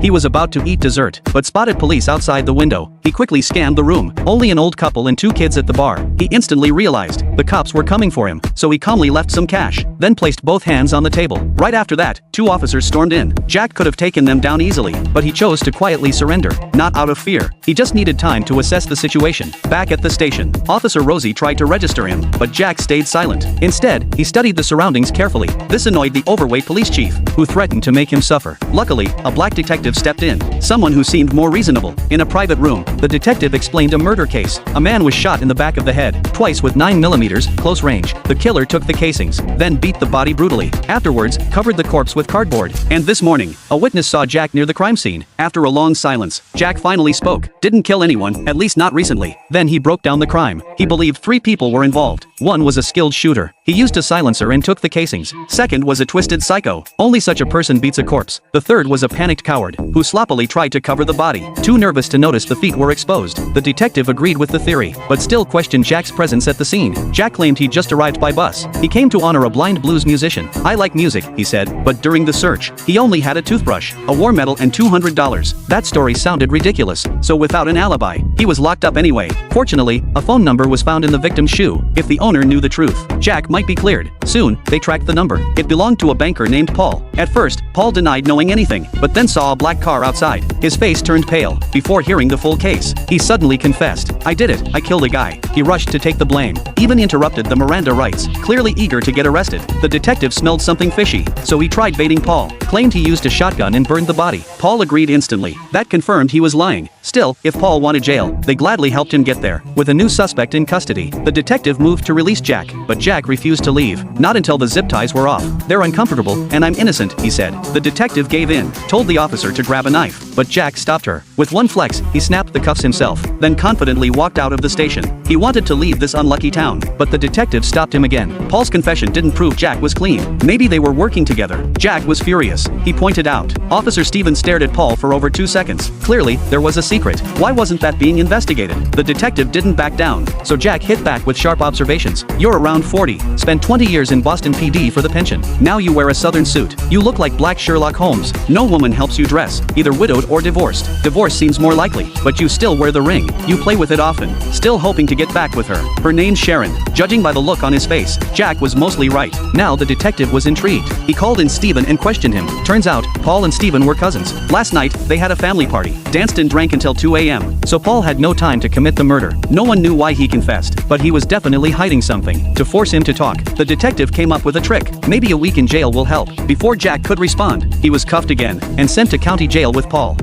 He was about to eat dessert, but spotted police outside the window. He quickly scanned the room. Only an old couple and 2 kids at the bar. He instantly realized the cops were coming for him, so he calmly left some cash, then placed both hands on the table. Right after that, 2 officers stormed in. Jack could have taken them down easily, but he chose to quietly surrender, not out of fear. He just needed time to assess the situation. Back at the station, Officer Rosie tried to register him, but Jack stayed silent. Instead, he studied the surroundings carefully. This annoyed the overweight police chief, who threatened to make him suffer. Luckily, a black detective stepped in, someone who seemed more reasonable. In a private room, the detective explained a murder case. A man was shot in the back of the head, twice with 9mm, close range. The killer took the casings, then beat the body brutally. Afterwards, covered the corpse with cardboard. And this morning, a witness saw Jack near the crime scene. After a long silence, Jack finally spoke. Didn't kill anyone, at least not recently. Then he broke down the crime. He believed 3 people were involved. One was a skilled shooter. He used a silencer and took the casings. Second was a twisted psycho. Only such a person beats a corpse. The third was a panicked coward, who sloppily tried to cover the body, too nervous to notice the feet were exposed. The detective agreed with the theory, but still questioned Jack's presence at the scene. Jack claimed he just arrived by bus. He came to honor a blind blues musician. I like music, he said, but during the search, he only had a toothbrush, a war medal and $200. That story sounded ridiculous, so without an alibi, he was locked up anyway. Fortunately, a phone number was found in the victim's shoe. If the owner knew the truth, Jack might be cleared. Soon, they tracked the number. It belonged to a banker named Paul. At first, Paul denied knowing anything, but then saw a black car outside. His face turned pale. Before hearing the full case, he suddenly confessed, I did it, I killed a guy. He rushed to take the blame, even interrupted the Miranda rights, clearly eager to get arrested. The detective smelled something fishy, so he tried baiting Paul, claimed he used a shotgun and burned the body. Paul agreed instantly. That confirmed he was lying. Still, if Paul wanted jail, they gladly helped him get there. With a new suspect in custody, the detective moved to release Jack, but Jack refused to leave. Not until the zip ties were off. They're uncomfortable, and I'm innocent, he said. The detective gave in, told the officer to grab a knife, but Jack stopped her. With one flex, he snapped the cuffs himself, then confidently walked out of the station. He wanted to leave this unlucky town, but the detective stopped him again. Paul's confession didn't prove Jack was clean. Maybe they were working together. Jack was furious. He pointed out. Officer Stevens stared at Paul for over 2 seconds. Clearly, there was a secret. Why wasn't that being investigated? The detective didn't back down, so Jack hit back with sharp observations. You're around 40, spent 20 years in Boston PD for the pension. Now you wear a southern suit. You look like Black Sherlock Holmes. No woman helps you dress, either widowed or divorced. Divorce seems more likely, but you still wear the ring. You play with it often, still hoping to get back with her. Her name's Sharon. Judging by the look on his face, Jack was mostly right. Now the detective was intrigued. He called in Stephen and questioned him. Turns out, Paul and Stephen were cousins. Last night, they had a family party, danced and drank until 2 a.m. So Paul had no time to commit the murder. No one knew why he confessed, but he was definitely hiding something. To force him to talk, the detective came up with a trick. Maybe a week in jail will help. Before Jack could respond, he was cuffed again and sent to county jail with Paul.